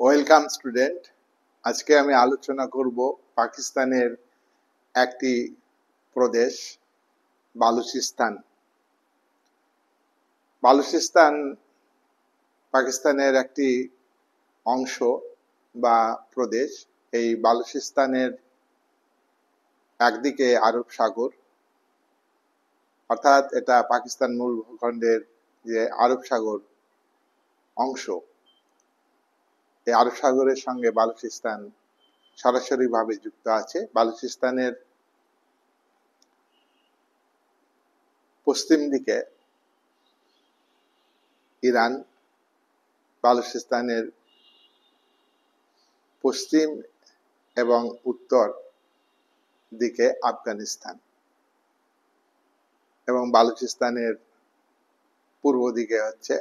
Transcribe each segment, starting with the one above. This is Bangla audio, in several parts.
Welcome student. আজকে আমি আলোচনা করব পাকিস্তানের একটি প্রদেশ বালুচিস্তান। বালুচিস্তান পাকিস্তানের একটি অংশ বা প্রদেশ। এই বালুচিস্তানের একদিকে আরব সাগর, অর্থাৎ এটা পাকিস্তান মূল ভূখণ্ডের যে আরব সাগর অংশ, এই আরব সাগরের সঙ্গে বালুচিস্তান সরাসরিভাবে যুক্ত আছে। বালুচিস্তানের পশ্চিম দিকে ইরান, বালুচিস্তানের পশ্চিম এবং উত্তর দিকে আফগানিস্তান এবং বালুচিস্তানের পূর্ব দিকে হচ্ছে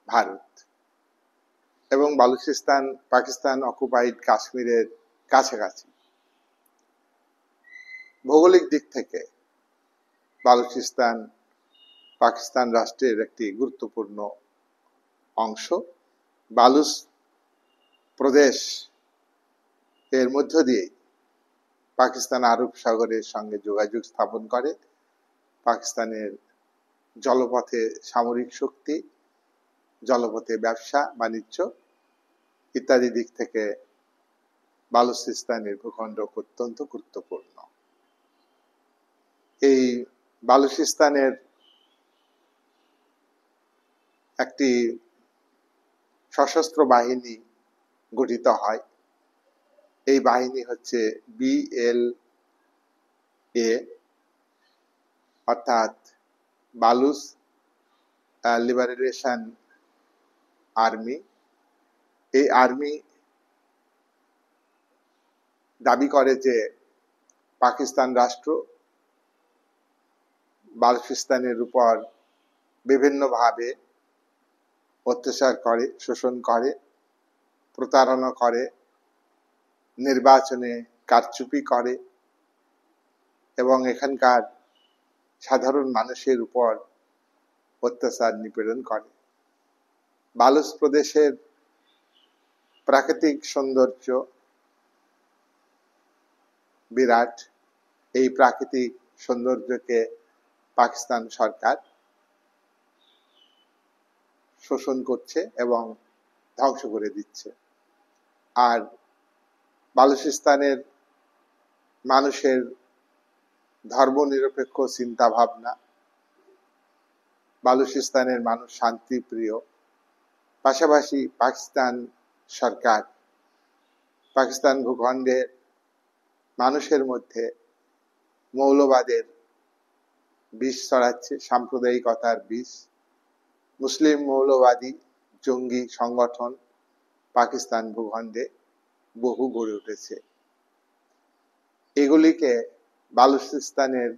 ভারত। এবং বালুচিস্তান পাকিস্তান অকুপাইড কাশ্মীরের কাছাকাছি। ভৌগোলিক দিক থেকে বালুচিস্তান পাকিস্তান রাষ্ট্রের একটি গুরুত্বপূর্ণ অংশ। বালুচ প্রদেশ এর মধ্য দিয়ে পাকিস্তান আরব সাগরের সঙ্গে যোগাযোগ স্থাপন করে। পাকিস্তানের জলপথে সামরিক শক্তি, জলপথে ব্যবসা বাণিজ্য ইত্যাদি দিক থেকে বালুচিস্তানের ভূখণ্ড অত্যন্ত গুরুত্বপূর্ণ। এই বালুচিস্তানের একটি সশস্ত্র বাহিনী গঠিত হয়। এই বাহিনী হচ্ছে BLA, অর্থাৎ বালুচ লিবারেশন আর্মি। এই আর্মি দাবি করে যে পাকিস্তান রাষ্ট্র বালুচিস্তানের উপর বিভিন্নভাবে অত্যাচার করে, শোষণ করে, প্রতারণা করে, নির্বাচনে কারচুপি করে এবং এখানকার সাধারণ মানুষের উপর অত্যাচার নিপীড়ন করে। বালুচ প্রদেশের প্রাকৃতিক সৌন্দর্য বিরাট। এই প্রাকৃতিক সৌন্দর্যকে পাকিস্তান সরকার শোষণ করছে এবং ধ্বংস করে দিচ্ছে। আর বালুচিস্তানের মানুষের ধর্মনিরপেক্ষ চিন্তা ভাবনা, বালুচিস্তানের মানুষ শান্তিপ্রিয়। পাশাপাশি পাকিস্তান সরকার পাকিস্তান ভূখণ্ডের মানুষের মধ্যে মৌলবাদের বিষ ছড়াচ্ছে, সাম্প্রদায়িকতার বিষ। মুসলিম মৌলবাদী জঙ্গি সংগঠন পাকিস্তান ভূখণ্ডে বহু গড়ে উঠেছে। এগুলিকে বালুচিস্তানের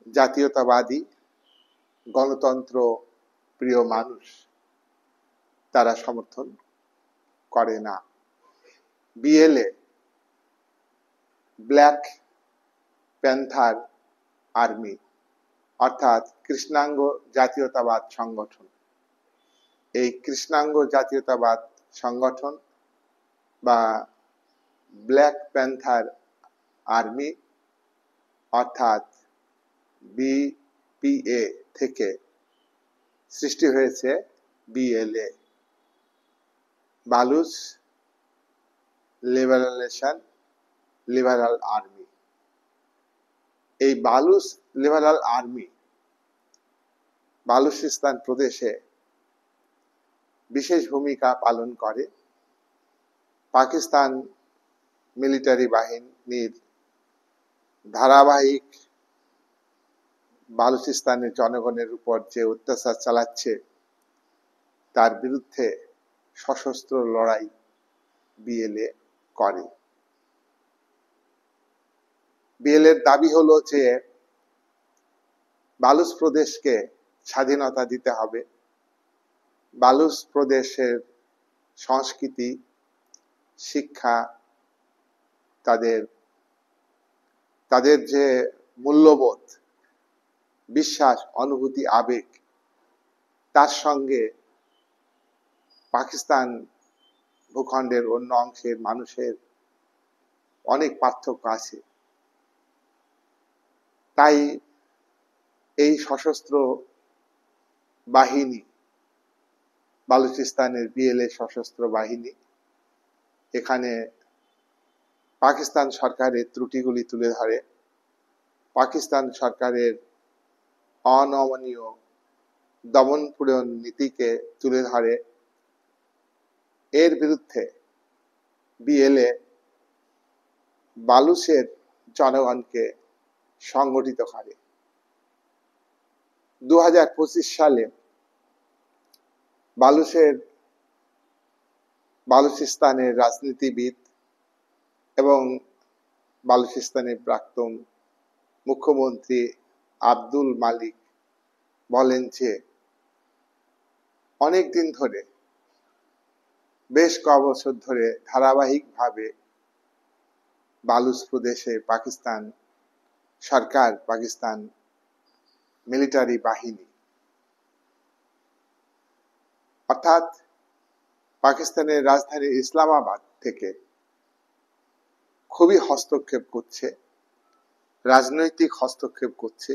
জাতীয়তাবাদী গণতন্ত্র প্রিয় মানুষ তারা সমর্থন করে না। BLA, ব্ল্যাক প্যান্থার আর্মি, অর্থাৎ কৃষ্ণাঙ্গ জাতীয়তাবাদ সংগঠন। এই কৃষ্ণাঙ্গ জাতীয়তাবাদ সংগঠন বা ব্ল্যাক প্যান্থার আর্মি অর্থাৎ BPA থেকে সৃষ্টি হয়েছে BLA, বালুচ লিবারাল আর্মি। এই বালুচ লিবারাল আর্মি বালুচিস্তান প্রদেশে বিশেষ ভূমিকা পালন করে। পাকিস্তান মিলিটারি বাহিনীর ধারাবাহিক বালুচিস্তানের জনগণের উপর যে অত্যাচার চালাচ্ছে তার বিরুদ্ধে সশস্ত্র লড়াই BLA করে। BLA-র দাবি হলো যে বালুচ প্রদেশকে স্বাধীনতা দিতে হবে। বালুচ প্রদেশের সংস্কৃতি, শিক্ষা, তাদের যে মূল্যবোধ, বিশ্বাস, অনুভূতি, আবেগ, তার সঙ্গে পাকিস্তান ভূখণ্ডের অন্য অংশের মানুষের অনেক পার্থক্য আছে। তাই এই সশস্ত্র বাহিনী, বালুচিস্তানের বিএলএ সশস্ত্র বাহিনী এখানে পাকিস্তান সরকারের ত্রুটিগুলি তুলে ধরে, পাকিস্তান সরকারের অনমনীয় দমনপীড়ন নীতিকে তুলে ধরে। এর বিরুদ্ধে বিএলএ বালুচের জনগণকে সংগঠিত করে। 2025 সালে বালুচিস্তানের রাজনীতিবিদ এবং বালুচিস্তানের প্রাক্তন মুখ্যমন্ত্রী আব্দুল মালিক বলেন যে অনেকদিন ধরে, বেশ কয়েক বছর ধরে ধারাবাহিকভাবে বালুচ প্রদেশে পাকিস্তান সরকার, পাকিস্তান মিলিটারি বাহিনী অর্থাৎ পাকিস্তানের রাজধানী ইসলামাবাদ থেকে খুবই হস্তক্ষেপ করছে, রাজনৈতিক হস্তক্ষেপ করছে।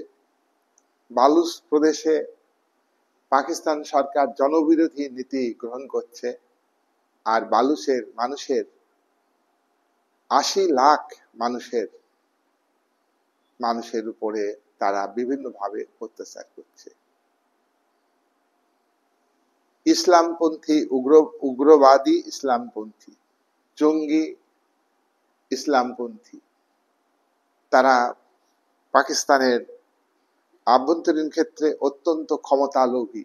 বালুচ প্রদেশে পাকিস্তান সরকার জনবিরোধী নীতি গ্রহণ করছে, আর বালুচের মানুষের 80 লাখ মানুষের উপরে তারা বিভিন্নভাবে অত্যাচার করছে। ইসলামপন্থী, উগ্রবাদী ইসলামপন্থী, জঙ্গি ইসলামপন্থী, তারা পাকিস্তানের আভ্যন্তরীণ ক্ষেত্রে অত্যন্ত ক্ষমতালোভী,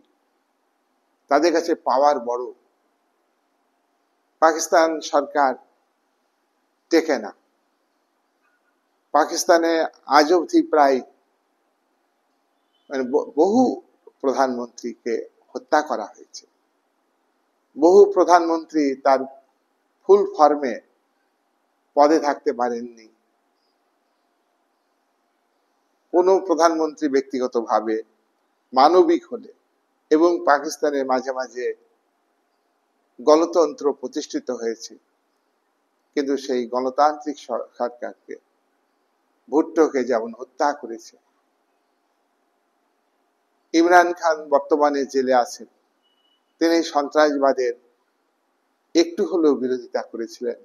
তাদের কাছে পাওয়ার বড়। পাকিস্তান সরকার টেকে না। পাকিস্তানে আজ অবধি প্রায় বহু প্রধানমন্ত্রীকে হত্যা করা হয়েছে। বহু প্রধানমন্ত্রী তার ফুল ফর্মে পদে থাকতে পারেননি। কোন প্রধানমন্ত্রী ব্যক্তিগতভাবে মানবিক হলে এবং পাকিস্তানের মাঝে মাঝে গণতন্ত্র প্রতিষ্ঠিত হয়েছে, কিন্তু সেই গণতান্ত্রিক সরকারকে, ভুট্টোকে যেমন হত্যা করেছে। ইমরান খান বর্তমানে জেলে আছেন, তিনি সন্ত্রাসবাদের একটু হলেও বিরোধিতা করেছিলেন।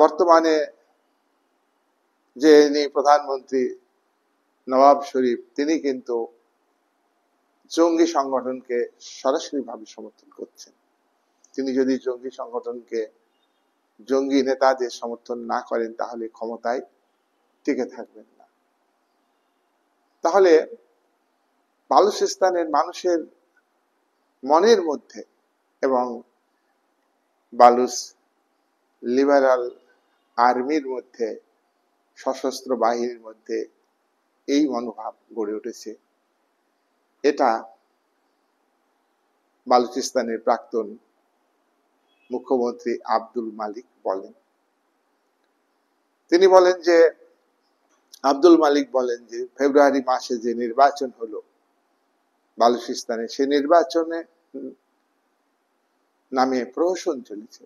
বর্তমানে যে প্রধানমন্ত্রী নওয়াজ শরীফ, তিনি কিন্তু জঙ্গি সংগঠনকে সরাসরিভাবে সমর্থন করছেন। তিনি যদি জঙ্গি সংগঠনকে, জঙ্গি নেতাদের সমর্থন না করেন তাহলে ক্ষমতায় টিকে থাকবেন না। তাহলে বালুচিস্তানের মানুষের মনের মধ্যে এবং বালুচ লিবারাল আর্মির মধ্যে, সশস্ত্র বাহিনীর মধ্যে এই মনোভাব গড়ে উঠেছে। এটা বালুচিস্তানের প্রাক্তন মুখ্যমন্ত্রী আব্দুল মালিক বলেন। তিনি বলেন যে, আব্দুল মালিক বলেন যে ফেব্রুয়ারি মাসে যে নির্বাচন হলো বালুচিস্তানে, সে নির্বাচনে নামে প্রহসন চলেছে।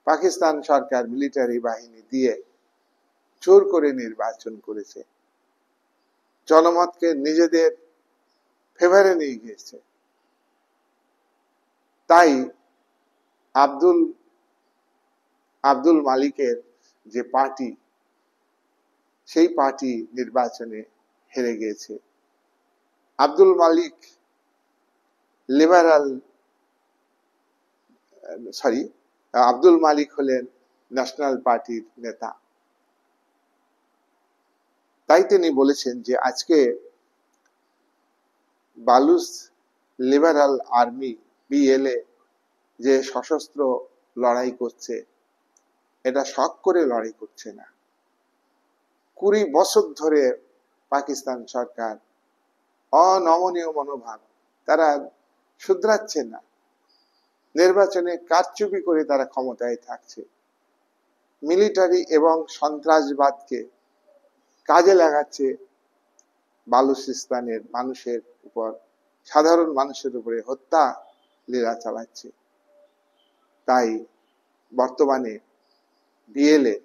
পাকিস্তান সরকার মিলিটারি বাহিনী দিয়ে জোর করে নির্বাচন করেছে, জনমতকে নিজেদের ফেভারে নিয়ে গিয়েছে। তাই আব্দুল মালিকের যে পার্টি, সেই পার্টি নির্বাচনে হেরে গিয়েছে। আব্দুল মালিক হলেন ন্যাশনাল পার্টির নেতা। তাই তিনি বলেছেন যে আজকে বালুচ লিবারাল আর্মি বিএলএ যে সশস্ত্র লড়াই করছে, এটা শখ করে লড়াই করছে না। 20 বছর ধরে পাকিস্তান সরকার অনমনীয় মনোভাব, তারা শুধরাচ্ছে না। নির্বাচনে কারচুপি করে তারা ক্ষমতায় থাকছে, মিলিটারি এবং সন্ত্রাসবাদকে কাজে লাগাচ্ছে বালুচিস্তানের মানুষের উপর, সাধারণ মানুষের উপরে হত্যা লীলা চালাচ্ছে। তাই বর্তমানে বিএলএ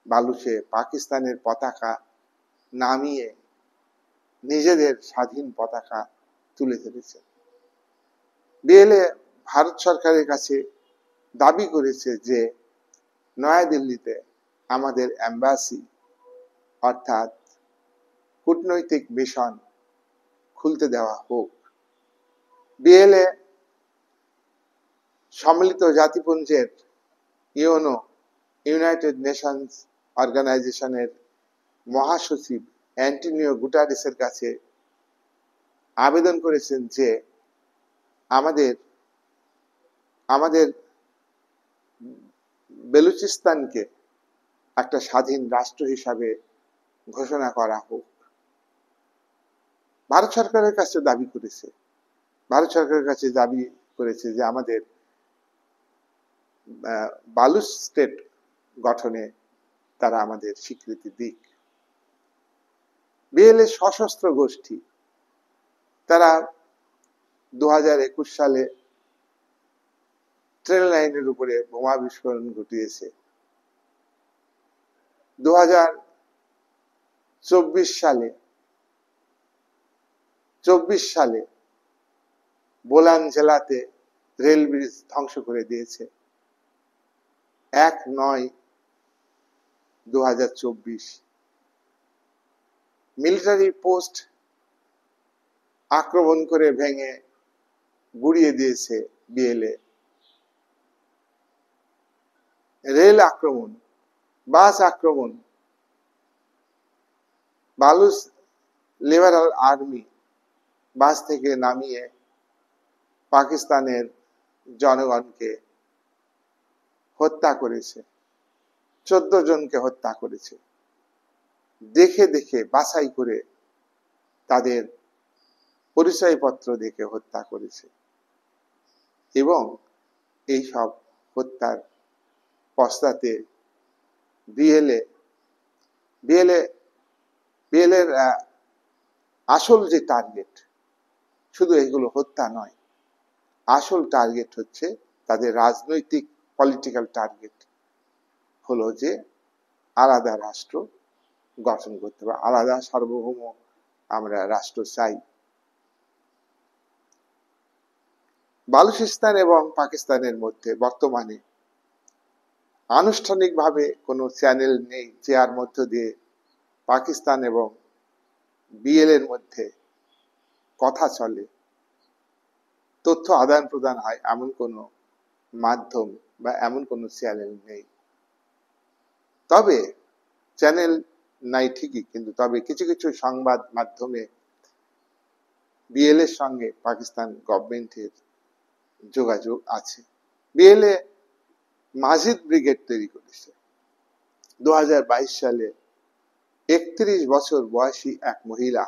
বালুচে পাকিস্তানের পতাকা নামিয়ে নিজেদের স্বাধীন পতাকা তুলে ধরেছে। বিএলএ ভারত সরকারের কাছে দাবি করেছে যে নয়াদিল্লিতে আমাদের এম্বাসি অর্থাৎ কূটনৈতিক মিশন খুলতে দেওয়া হোক। বিএলএ সম্মিলিত জাতিপুঞ্জের ইউএনও ইউনাইটেড নেশনস অর্গানাইজেশনের মহাসচিব অ্যান্টোনিও গুটারেসের কাছে আবেদন করেছেন যে আমাদের আমাদের বেলুচিস্তানকে একটা স্বাধীন রাষ্ট্র হিসাবে ঘোষণা করা হোক। ভারত সরকারের কাছে দাবি করেছে, ভারত সরকারের কাছে দাবি করেছে যে আমাদের বালুচ স্টেট গঠনে তারা আমাদের স্বীকৃতি দিক। বিএলএ সশস্ত্র গোষ্ঠী, তারা 2021 সালে ট্রেন লাইনের উপরে বোমা বিস্ফোরণ ঘটিয়েছে। 2024 সালে বোলান জেলাতে রেল ব্রিজ ধ্বংস করে দিয়েছে। 1/9/2024 মিলিটারি পোস্ট আক্রমণ করে ভেঙে গুড়িয়ে দিয়েছে বিএলএ। রেল আক্রমণ, বাস আক্রমণ, বালুচ লিবারাল আর্মি বাস থেকে নামিয়ে পাকিস্তানের জনগণকে হত্যা করেছে, 14 জনকে হত্যা করেছে। দেখে দেখে বাছাই করে তাদের পরিচয়পত্র দেখে হত্যা করেছে এবং এই সব হত্যার পশ্চাতে বিএলএর আসল যে টার্গেট শুধু এগুলো হত্যা নয়, আসল টার্গেট হচ্ছে তাদের রাজনৈতিক পলিটিক্যাল টার্গেট হলো যে আলাদা রাষ্ট্র গঠন করতে হবে, আলাদা সার্বভৌম আমরা রাষ্ট্র চাই। বালুচিস্তান এবং পাকিস্তানের মধ্যে বর্তমানে আনুষ্ঠানিকভাবে কোনো চ্যানেল নেই যার মধ্য দিয়ে পাকিস্তান এবং বিএলএর মধ্যে কথা চলে, তথ্য আদান প্রদান হয়, এমন কোনো মাধ্যম বা এমন কোনো চ্যানেল নেই। তবে চ্যানেল নাই ঠিকই, কিন্তু তবে কিছু কিছু সংবাদ মাধ্যমে বিএলএর সঙ্গে পাকিস্তান গভর্নমেন্টের যোগাযোগ আছে। বিএলএ মাজিদ ব্রিগেড তৈরি করেছে। 2022 সালে 31 বছর বয়সী এক মহিলা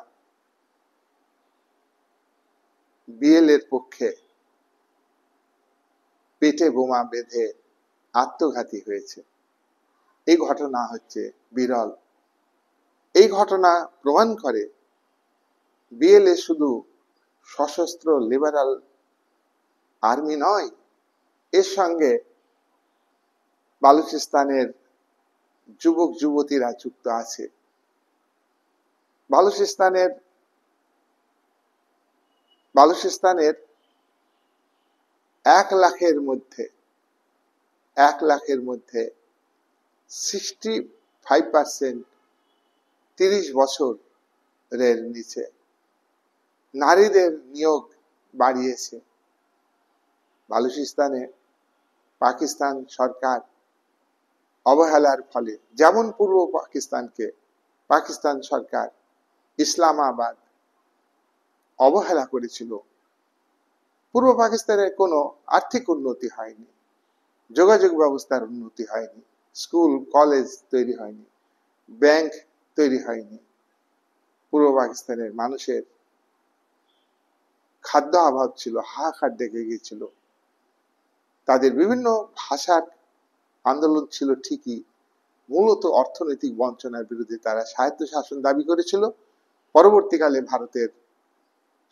বিএলএর পক্ষে পেটে বোমা বেঁধে আত্মঘাতী হয়েছে। এই ঘটনা হচ্ছে বিরল। এই ঘটনা প্রমাণ করে বিএলএ শুধু সশস্ত্র লিবারাল আর্মি নয়, এর সঙ্গে বালুচিস্তানের যুবক যুবতীরা যুক্ত আছে। বালুচিস্তানের 1 লাখের মধ্যে 65% 30 বছরের নিচে। নারীদের নিয়োগ বাড়িয়েছে। বালুচিস্তানে পাকিস্তান সরকার অবহেলার ফলে, যেমন পূর্ব পাকিস্তানকে পাকিস্তান সরকার ইসলামাবাদ অবহেলা করেছিল, পূর্ব পাকিস্তানের কোনো আর্থিক উন্নতি হয়নি, যোগাযোগ ব্যবস্থার উন্নতি হয়নি, স্কুল কলেজ তৈরি হয়নি, ব্যাংক তৈরি হয়নি। পূর্ব পাকিস্তানের মানুষের খাদ্য অভাব ছিল, হাহাকার ডেকে গিয়েছিল। তাদের বিভিন্ন ভাষার আন্দোলন ছিল ঠিকই, মূলত অর্থনৈতিক বঞ্চনার বিরুদ্ধে তারা স্বায়ত্তশাসন দাবি করেছিল। পরবর্তীকালে ভারতের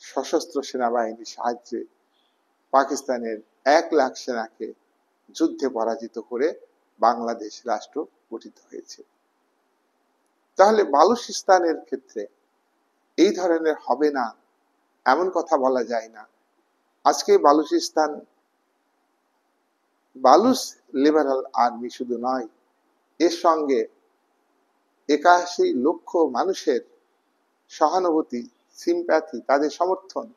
সশস্ত্র সেনাবাহিনীর সাহায্যে পাকিস্তানের 1 লাখ সেনাকে যুদ্ধে পরাজিত করে বাংলাদেশ রাষ্ট্র গঠিত হয়েছে। তাহলে বালুচিস্তানের ক্ষেত্রে এই ধরনের হবে না এমন কথা বলা যায় না। আজকে বালুচিস্তান বালুচ লিবারাল আর্মি শুধু নয়, এর সঙ্গে 81 লক্ষ মানুষের সহানুভূতি, সিম্প্যাথি, তাদের সমর্থন,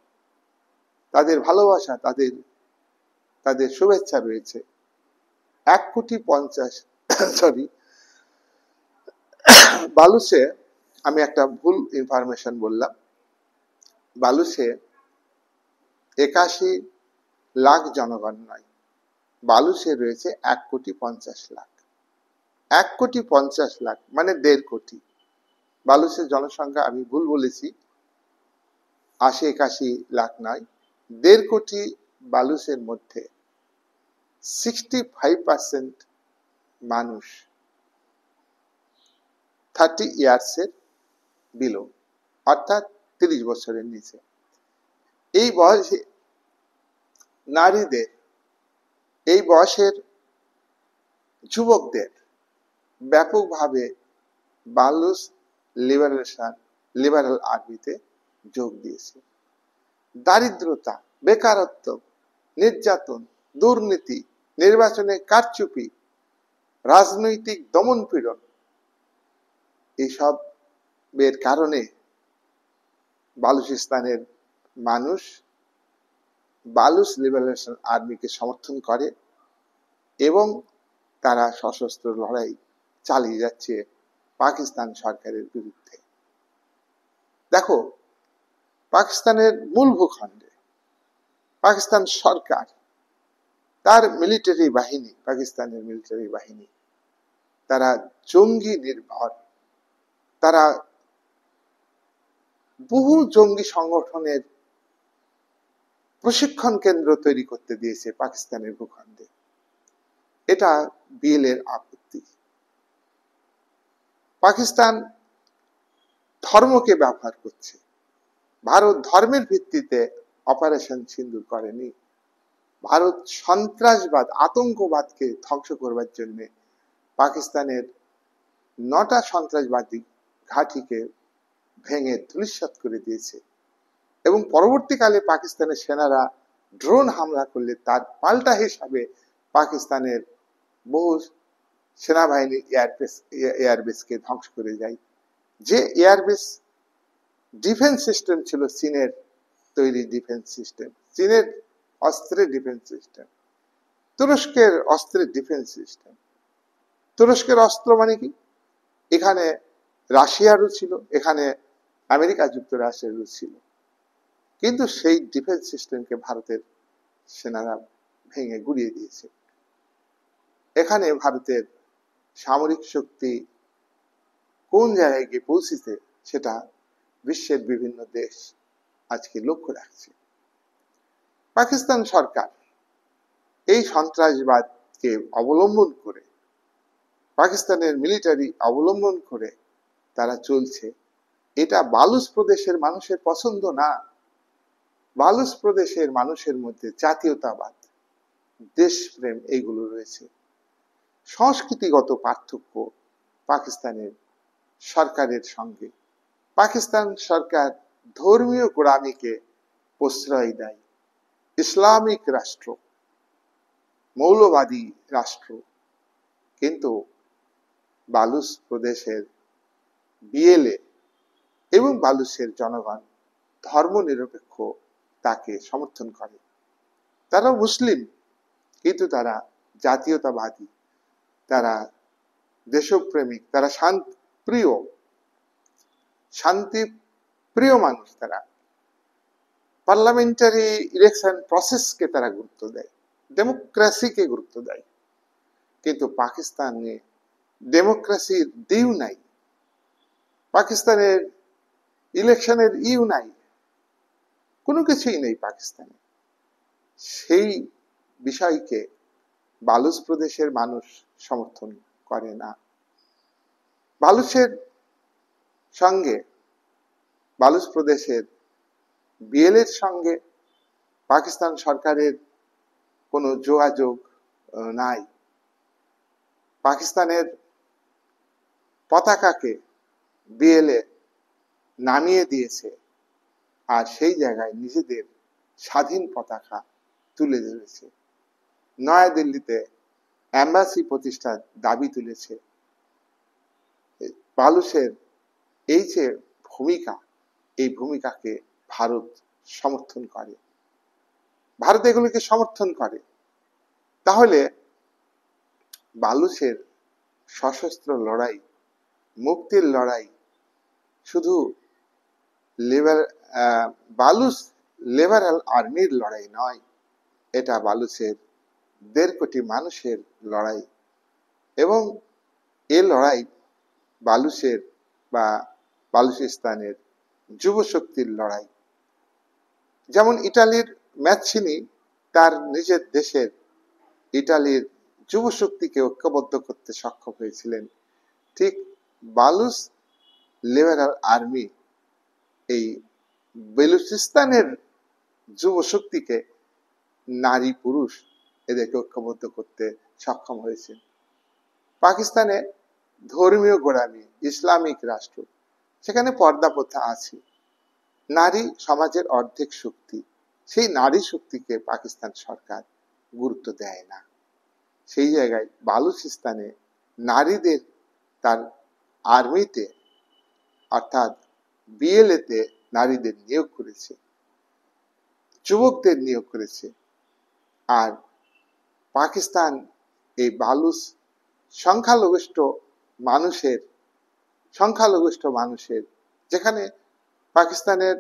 তাদের ভালোবাসা, তাদের শুভেচ্ছা রয়েছে। 1,50,00,000 বালুচে, আমি একটা ভুল ইনফরমেশন বললাম, বালুচে 81 লাখ জনগণ নয়, বালুচে রয়েছে 1,50,00,000। 1,50,00,000 মানে 1.5 কোটি। বালুচের জনসংখ্যা আমি ভুল বলেছি, 80-81 লাখ নয়, 1.5 কোটি বালুচের মধ্যে 65% মানুষ 30 ইয়ার্সের বিলো, অর্থাৎ 30 বছরের নিচে। এই বয়সে নারীদের, এই বয়সের যুবকদের ব্যাপকভাবে বালুচ লিবারাল আর্মিতে যোগ দিয়েছে। দারিদ্রতা, বেকারত্ব, নির্যাতন, দুর্নীতি, নির্বাচনে কারচুপি, রাজনৈতিক দমনপীড়ন, এইসবের কারণে বালুচিস্তানের মানুষ বালুচ লিবারেশন আর্মিকে সমর্থন করে এবং তারা সশস্ত্র লড়াই চালিয়ে যাচ্ছে পাকিস্তান সরকারের বিরুদ্ধে। দেখো, পাকিস্তানের মূল ভূখণ্ডে পাকিস্তান সরকার, তার মিলিটারি বাহিনী, পাকিস্তানের মিলিটারি বাহিনী, তারা জঙ্গি নির্ভর, তারা বহু জঙ্গি সংগঠনের প্রশিক্ষণ কেন্দ্র তৈরি করতে দিয়েছে পাকিস্তানের ভূখণ্ডে। এটা বিএল-এর আপত্তি। পাকিস্তান ধর্মকে ব্যবহার করছে। ভারত ধর্মের ভিত্তিতে অপারেশন সিন্দুর করেনি। ভারত সন্ত্রাসবাদ, আতঙ্কবাদকে ধ্বংস করবার জন্য পাকিস্তানের 9টা সন্ত্রাসবাদী ঘাঁটিকে ভেঙে ধূলিসাৎ করে দিয়েছে এবং পরবর্তীকালে পাকিস্তানের সেনারা ড্রোন হামলা করলে তার পাল্টা হিসাবে পাকিস্তানের বহু সেনাবাহিনী এয়ারবেসকে ধ্বংস করে যায়। যে এয়ারবেস ডিফেন্স সিস্টেম ছিল চীনের তৈরি ডিফেন্স সিস্টেম, চীনের অস্ত্রের ডিফেন্স সিস্টেম, তুরস্কের অস্ত্রের ডিফেন্স সিস্টেম। তুরস্কের অস্ত্র মানে কি? এখানে রাশিয়ারও ছিল, এখানে আমেরিকা যুক্তরাষ্ট্রেরও ছিল, কিন্তু সেই ডিফেন্স সিস্টেমকে ভারতের সেনারা ভেঙে গুড়িয়ে দিয়েছে। এখানে ভারতের সামরিক শক্তি কোন জায়গায় গিয়ে পৌঁছেছে সেটা বিশ্বের বিভিন্ন দেশ আজকে লক্ষ্য রাখছে। পাকিস্তান সরকার এই সন্ত্রাসবাদকে অবলম্বন করে, পাকিস্তানের মিলিটারি অবলম্বন করে তারা চলছে। এটা বালুচ প্রদেশের মানুষের পছন্দ না। বালুচ প্রদেশের মানুষের মধ্যে জাতীয়তাবাদ, দেশপ্রেম এইগুলো রয়েছে। সংস্কৃতিগত পার্থক্য পাকিস্তানের সরকারের সঙ্গে। পাকিস্তান সরকার ধর্মীয় গোড়ামিকে প্রশ্রয় দেয়। ইসলামিক রাষ্ট্র, মৌলবাদী রাষ্ট্র, কিন্তু বালুচ প্রদেশের বিএলএ এবং বালুচের জনগণ ধর্মনিরপেক্ষ, তাকে সমর্থন করে। তারা মুসলিম, কিন্তু তারা জাতীয়তাবাদী, তারা দেশপ্রেমিক, তারা শান্তিপ্রিয় মানুষ। তারা পার্লামেন্টারি ইলেকশন প্রসেসকে তারা গুরুত্ব দেয়, ডেমোক্রেসিকে গুরুত্ব দেয়। কিন্তু পাকিস্তানে ডেমোক্রেসির ডিউ নাই, পাকিস্তানের ইলেকশনের ইউ নাই, কোনো কিছুই নেই পাকিস্তানে। সেই বিষয়কে বালুচ প্রদেশের মানুষ সমর্থন করে না। বালুচের সঙ্গে, বালুচ প্রদেশের বিএল-এর সঙ্গে পাকিস্তান সরকারের কোনো যোগাযোগ নাই। পাকিস্তানের পতাকাকে বিএলএ নামিয়ে দিয়েছে, আর সেই জায়গায় নিজেদের স্বাধীন পতাকা তুলে ধরেছে। নয়াদিল্লিতে এম্বাসি প্রতিষ্ঠার দাবি তুলেছে। বালুচের এই যে ভূমিকা, এই ভূমিকাকে ভারত সমর্থন করে, ভারত এগুলিকে সমর্থন করে। তাহলে বালুচের সশস্ত্র লড়াই, মুক্তির লড়াই শুধু বালুচ লিবারেল আর্মির লড়াই নয়, এটা বালুচের 1.5 কোটি মানুষের লড়াই। এবং এ লড়াই বালুচের বা বালুচিস্তানের যুব শক্তির লড়াই। যেমন ইটালির ম্যাচ্ছিনি তার নিজের দেশের ইটালির যুব শক্তিকে ঐক্যবদ্ধ করতে সক্ষম হয়েছিলেন, ঠিক বালুচ লিবারেল আর্মি এই বেলুচিস্তানের যুব শক্তিকে, নারী পুরুষ এদেরকে ঐক্যবদ্ধ করতে সক্ষম হয়েছে। পাকিস্তানে ধর্মীয় গোড়ামি, ইসলামিক রাষ্ট্র, সেখানে পর্দা প্রথা আছে। নারী সমাজের অর্ধেক শক্তি, সেই নারী শক্তিকে পাকিস্তান সরকার গুরুত্ব দেয় না। সেই জায়গায় বালুচিস্তানে নারীদের তার আর্মিতে অর্থাৎ বিএলএতে নারীদের নিয়োগ করেছে, যুবকদের নিয়োগ করেছে। আর পাকিস্তান এই বালুচ সংখ্যালঘুষ্ঠ মানুষের, যেখানে পাকিস্তানের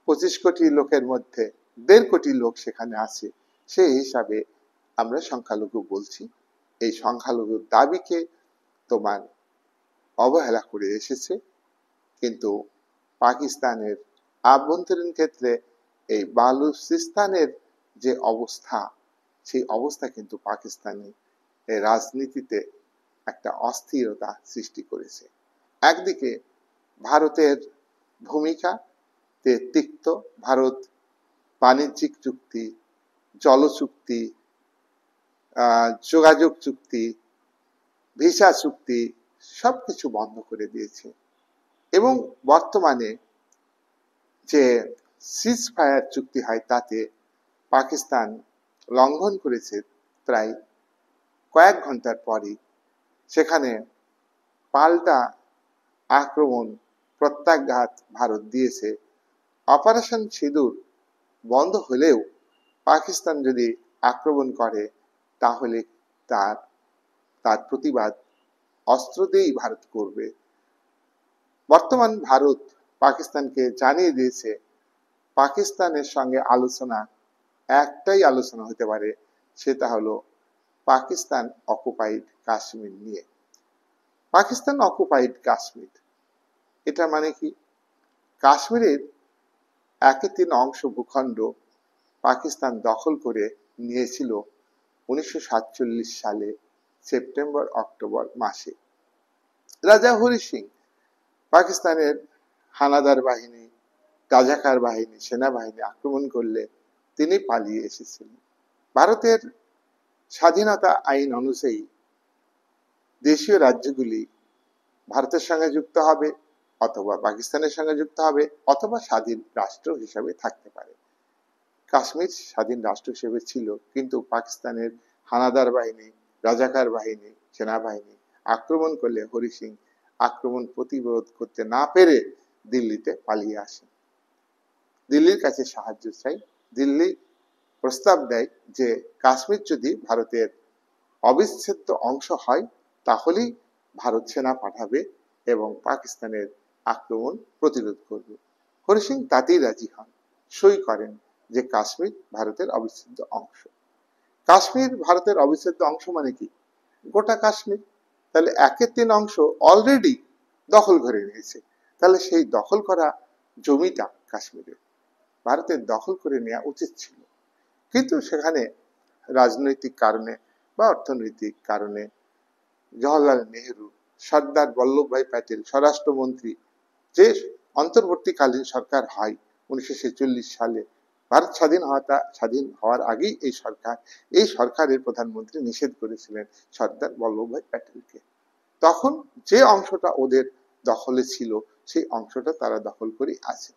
25 কোটি লোকের মধ্যে 1.5 কোটি লোক সেখানে আছে, সেই হিসাবে আমরা সংখ্যালঘু বলছি। এই সংখ্যালঘুর দাবিকে তোমার অবহেলা করে এসেছে। কিন্তু পাকিস্তানের আভ্যন্তরীণ ক্ষেত্রে এই বালুচিস্তানের যে অবস্থা, সেই অবস্থা কিন্তু পাকিস্তানি রাজনীতিতে একটা অস্থিরতা সৃষ্টি করেছে। একদিকে ভারতের ভূমিকা তিক্ত, ভারত বাণিজ্যিক চুক্তি, জল চুক্তি, যোগাযোগ চুক্তি, ভিসা চুক্তি সবকিছু বন্ধ করে দিয়েছে। এবং বর্তমানে যে সিজ ফায়ার চুক্তি হয় তাতে পাকিস্তান লঙ্ঘন করেছে প্রায় কয়েক ঘন্টার পরই সেখানে পাল্টা আক্রমণ, প্রত্যাঘাত ভারত দিয়েছে। অপারেশন সিঁদুর বন্ধ হলেও পাকিস্তান যদি আক্রমণ করে তাহলে তার প্রতিবাদ অস্ত্র দিয়েই ভারত করবে। বর্তমান ভারত পাকিস্তানকে জানিয়ে দিয়েছে পাকিস্তানের সঙ্গে একটাই আলোচনা হতে পারে, সেটা হলো পাকিস্তান অকুপাইড কাশ্মীর নিয়ে। পাকিস্তান অকুপাইড কাশ্মীর, এটা মানে কি? কাশ্মীরের 1/3 অংশ ভূখণ্ড পাকিস্তান দখল করে নিয়েছিল 1947 সালে সেপ্টেম্বর অক্টোবর মাসে। রাজা হরি সিং পাকিস্তানের হানাদার বাহিনী, রাজাকার বাহিনী, সেনাবাহিনী আক্রমণ করলে তিনি পালিয়ে এসেছিলেন। ভারতের স্বাধীনতা আইন অনুযায়ী দেশীয় রাজ্যগুলি ভারতের সঙ্গে যুক্ত হবে, অথবা পাকিস্তানের সঙ্গে যুক্ত হবে, অথবা স্বাধীন রাষ্ট্র হিসাবে থাকতে পারে। কাশ্মীর স্বাধীন রাষ্ট্র হিসেবে ছিল, কিন্তু পাকিস্তানের হানাদার বাহিনী, রাজাকার বাহিনী, সেনাবাহিনী আক্রমণ করলে হরি সিং আক্রমণ প্রতিরোধ করতে না পেরে দিল্লিতে পালিয়ে আসেন। দিল্লির কাছে সাহায্য চাই। দিল্লি প্রস্তাব দেয় যে কাশ্মীর যদি ভারতের অবিচ্ছেদ্য অংশ হয় তাহলেই ভারত সেনা পাঠাবে এবং পাকিস্তানের আক্রমণ প্রতিরোধ করবে। হরি সিং তাতেই রাজি হন, সই করেন যে কাশ্মীর ভারতের অবিচ্ছেদ্য অংশ। কাশ্মীর ভারতের অবিচ্ছেদ্য অংশ মানে কি? গোটা কাশ্মীর। তাহলে 1/3 অংশ অলরেডি দখল করে নিয়েছে। তাহলে সেই দখল করা জমিটা কাশ্মীরের, ভারতের দখল করে নেওয়া উচিত ছিল। কিন্তু সেখানে রাজনৈতিক কারণে বা অর্থনৈতিক কারণে জওহরলাল নেহেরু, সর্দার বল্লভভাই প্যাটেল স্বরাষ্ট্রমন্ত্রী, যে অন্তর্বর্তীকালীন সরকার হয় 1946 সালে, ভারত স্বাধীন হওয়ার আগেই এই সরকারের প্রধানমন্ত্রী নিষেধ করেছিলেন সর্দার বল্লভভাই প্যাটেলকে। তখন যে অংশটা ওদের দখলে ছিল সেই অংশটা তারা দখল করে আছে।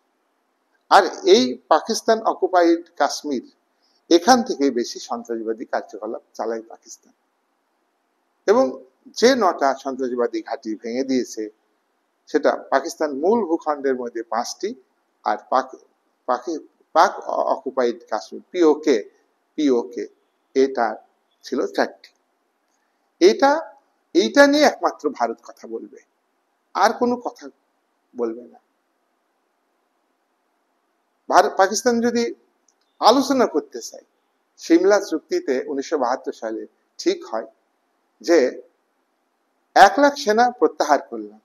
আর এই পাকিস্তান অকুপাইড কাশ্মীর, এখান থেকে বেশি সন্ত্রাসবাদী কার্যকলাপ চালায় পাকিস্তান। এবং যে 9টা সন্ত্রাসবাদী ঘাঁটি ভেঙে দিয়েছে সেটা পাকিস্তান মূল ভূখণ্ডের মধ্যে 5টি, আর পাক অকুপাইড কাশ্মীর পিওকে এটা ছিল 4টি। এইটা নিয়ে একমাত্র ভারত কথা বলবে, আর কোনো কথা বলবে না। পাকিস্তান যদি আলোচনা করতে চায়, সিমলা চুক্তিতে 1972 সালে ঠিক হয় যে 1 লাখ সেনা প্রত্যাহার করলাম,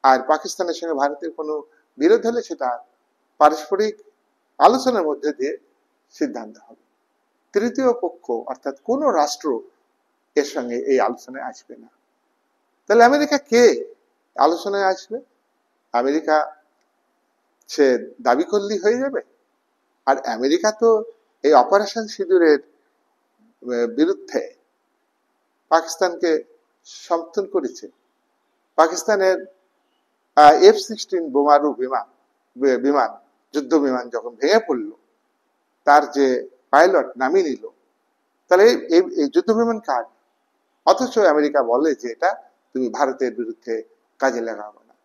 আর পাকিস্তানের সঙ্গে ভারতের কোনো বিরোধ হলে সেটা পারস্পরিক আলোচনার মধ্যে দিয়ে সিদ্ধান্ত হবে। তৃতীয় পক্ষ অর্থাৎ কোন রাষ্ট্র এর সঙ্গে এই আলোচনায় আসবে না। তাহলে আমেরিকা কে আলোচনায় আসবে? আমেরিকা সে দাবি করলেই হয়ে যাবে? আর আমেরিকা তো এই অপারেশন সিঁদুরের বিরুদ্ধে পাকিস্তানকে সমর্থন করেছে। পাকিস্তানের F-16 বোমারু বিমান যুদ্ধ বিমান যখন ভেঙে পড়লো, তার যে পাইলট নামিয়ে নিল, তাহলে এই যুদ্ধ বিমান কার? অথচ আমেরিকা বলে যে এটা তুমি ভারতের বিরুদ্ধে কাজে লাগাবে না।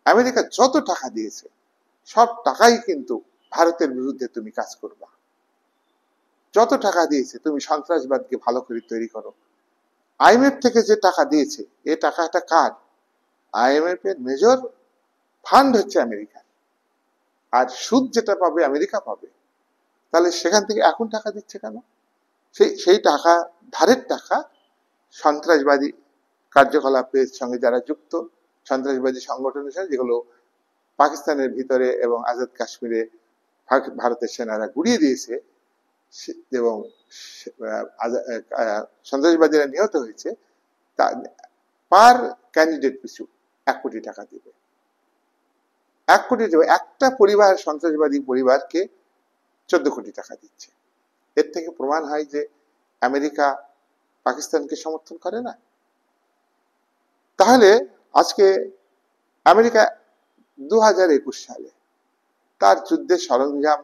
আমেরিকা যত টাকা দিয়েছে সব টাকাই কিন্তু ভারতের বিরুদ্ধে তুমি কাজ করবা। যত টাকা দিয়েছে তুমি সন্ত্রাসবাদকে ভালো করে তৈরি করো। IMF থেকে যে টাকা দিয়েছে, এই টাকাটা কার? IMF এর মেজর ফান্ড হচ্ছে আমেরিকা, আর সুদ যেটা পাবে আমেরিকা পাবে। তাহলে সেখান থেকে এখন টাকা দিচ্ছে কেন? সেই টাকা ধারের টাকা সন্ত্রাসবাদী কার্যকলাপের সঙ্গে যারা যুক্ত, সন্ত্রাসবাদী সংগঠনের সঙ্গে, যেগুলো পাকিস্তানের ভিতরে এবং আজাদ কাশ্মীরে ভারতের সেনারা গুড়িয়ে দিয়েছে এবং সন্ত্রাসবাদীরা নিহত হয়েছে, তা পার ক্যান্ডিডেট পিছু 1 কোটি টাকা দেবে। 1 কোটি দেবে। একটা পরিবার, সন্ত্রাসবাদী পরিবারকে 14 কোটি টাকা দিচ্ছে। এর থেকে প্রমাণ হয় যে আমেরিকা পাকিস্তানকে সমর্থন করে না। তাহলে আজকে আমেরিকা 2021 সালে তার যুদ্ধের সরঞ্জাম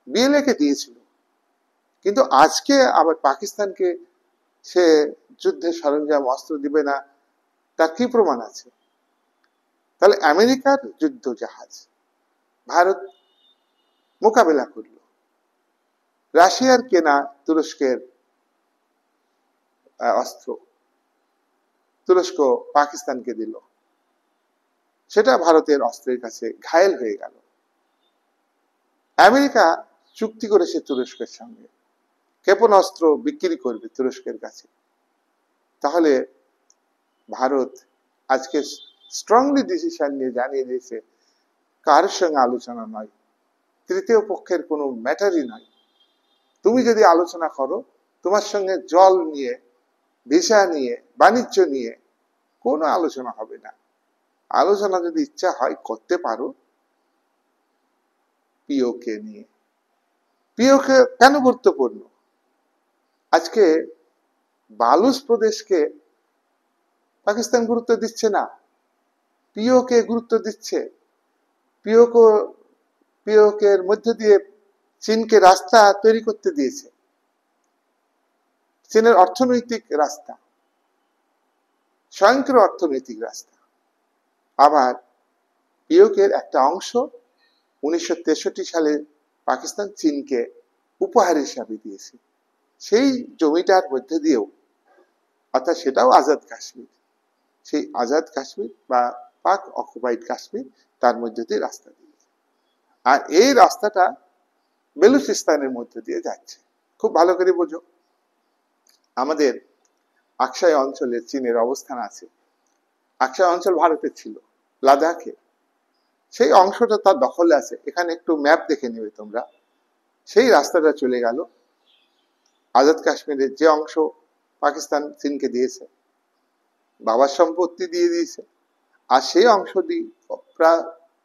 BLA কে দিয়েছিল, কিন্তু আজকে আবার পাকিস্তানকে সে যুদ্ধের সরঞ্জাম অস্ত্র দিবে না, তার কি প্রমাণ আছে? তাহলে আমেরিকার যুদ্ধ জাহাজ ভারত মোকাবেলা করল, রাশিয়ার কেনা তুরস্কের অস্ত্র তুরস্ক পাকিস্তানকে দিল, সেটা ভারতের অস্ত্রের কাছে ঘায়েল হয়ে গেল। আমেরিকা চুক্তি করেছে তুরস্কের সঙ্গে, ক্ষেপণাস্ত্র বিক্রি করবে তুরস্কের কাছে। তাহলে ভারত আজকে স্ট্রংলি ডিসিশন নিয়ে জানিয়ে দিয়েছে কারোর সঙ্গে আলোচনা নয়, তৃতীয় পক্ষের কোনো ম্যাটারই নয়। তুমি যদি আলোচনা করো, তোমার সঙ্গে জল নিয়ে, ভিসা নিয়ে, বাণিজ্য নিয়ে কোনো আলোচনা হবে না। আলোচনা যদি ইচ্ছা হয় করতে পারো পিওকে নিয়ে। পিওকে কেন গুরুত্বপূর্ণ? আজকে বালুচ প্রদেশকে পাকিস্তান গুরুত্ব দিচ্ছে না, পিওকে গুরুত্ব দিচ্ছে। পিওকের মধ্য দিয়ে চীনকে রাস্তা তৈরি করতে দিয়েছে, চীনের অর্থনৈতিক রাস্তা, স্বয়ংক্রিয় অর্থনৈতিক রাস্তা। আবার পিওকের একটা অংশ 1963 সালে পাকিস্তান চীনকে উপহার হিসাবে দিয়েছে। সেই জমিটার মধ্যে দিয়েও, অর্থাৎ সেটাও আজাদ কাশ্মীর, সেই আজাদ কাশ্মীর বা পাক অকুপাইড কাশ্মীর, তার মধ্যে দিয়ে রাস্তা দিয়েছে। আর এই রাস্তাটা বেলুচিস্তানের মধ্যে দিয়ে যাচ্ছে। খুব ভালো করে বোঝো, আমাদের আকসাই অঞ্চলে চীনের অবস্থান আছে। আকসাই অঞ্চল ভারতের ছিল, লাদাখে। সেই অংশটা তার দখলে আছে। এখানে একটু ম্যাপ দেখে নেবে তোমরা। সেই রাস্তাটা চলে গেল আজাদ কাশ্মীরের যে অংশ পাকিস্তান চীনকে দিয়েছে, বাবার সম্পত্তি দিয়ে দিয়েছে, আর সেই অংশটি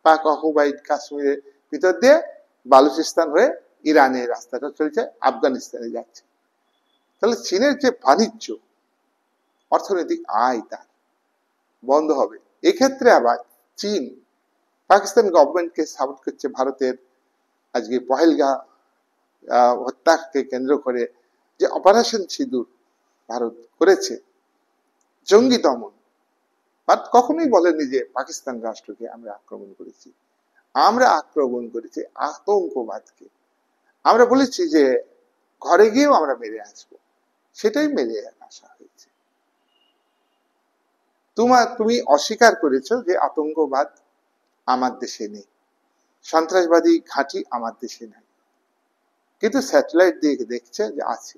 পাক অকুপাইড কাশ্মীরের ভিতর দিয়ে বালুচিস্তান হয়ে ইরানের রাস্তাটা চলছে, আফগানিস্তানে যাচ্ছে। তাহলে চীনের যে বাণিজ্য, অর্থনৈতিক আয় তার বন্ধ হবে। এক্ষেত্রে আবার চীন পাকিস্তান গভর্নমেন্টকে সাপোর্ট করছে। ভারতের আজকে পহেলগাঁ হত্যাকে কেন্দ্র করে যে অপারেশন সিঁদুর ভারত করেছে, জঙ্গি দমন, বাট কখনোই বলেনি যে পাকিস্তান রাষ্ট্রকে আমরা আক্রমণ করেছি। আমরা আক্রমণ করেছি আতঙ্কবাদকে। আমরা বলেছি যে ঘরে গিয়েও আমরা মেরে আসবো, সেটাই মেরে আসা হয়েছে। তুমি অস্বীকার করেছো যে আতঙ্কবাদ আমার দেশে নেই, সন্ত্রাসবাদী ঘাঁটি আমার দেশে নেই, কিন্তু স্যাটেলাইট দিয়ে দেখছে যে আছে।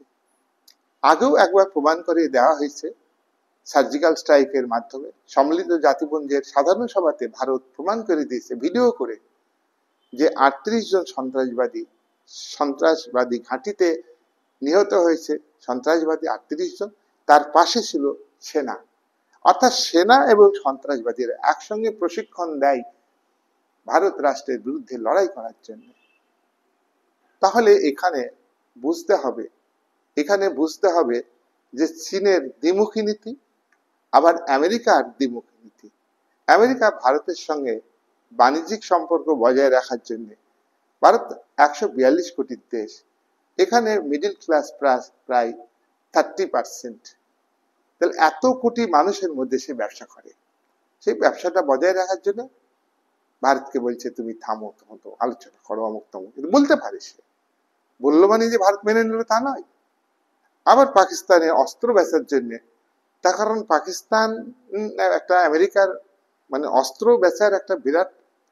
আগেও একবার প্রমাণ করে দেওয়া হয়েছে সার্জিক্যাল স্ট্রাইকের মাধ্যমে। সম্মিলিত জাতিপুঞ্জের সাধারণ সভাতে ভারত প্রমাণ করে দিয়েছে ভিডিও করে যে 38 জন সন্ত্রাসবাদী ঘাঁটিতে নিহত হয়েছে। সন্ত্রাসবাদী 38 জন, তার পাশে ছিল সেনা। অর্থাৎ সেনা এবং সন্ত্রাসবাদীরা একসঙ্গে প্রশিক্ষণ দেয় ভারত রাষ্ট্রের বিরুদ্ধে লড়াই করার জন্য। তাহলে এখানে বুঝতে হবে যে চীনের দ্বিমুখী নীতি, আবার আমেরিকার দ্বিমুখী নীতি। আমেরিকা ভারতের সঙ্গে বাণিজ্যিক সম্পর্ক বজায় রাখার জন্য, ভারত 142 কোটির দেশ, এখানে মিডিল ক্লাস প্রায় 30%। তাহলে এত কোটি মানুষের মধ্যে সে ব্যবসা করে, সেই ব্যবসাটা বজায় রাখার জন্য ভারতকে বলছে তুমি থামো, তো আলোচনা করো, অমুক তমুক। কিন্তু বলতে পারে, সে বললো মানে যে ভারত মেনে নিল তা নয়। আবার পাকিস্তানে অস্ত্র বেচার জন্য, তার কারণ পাকিস্তান একটা আমেরিকার মানে অস্ত্র বেচার একটা বিরাট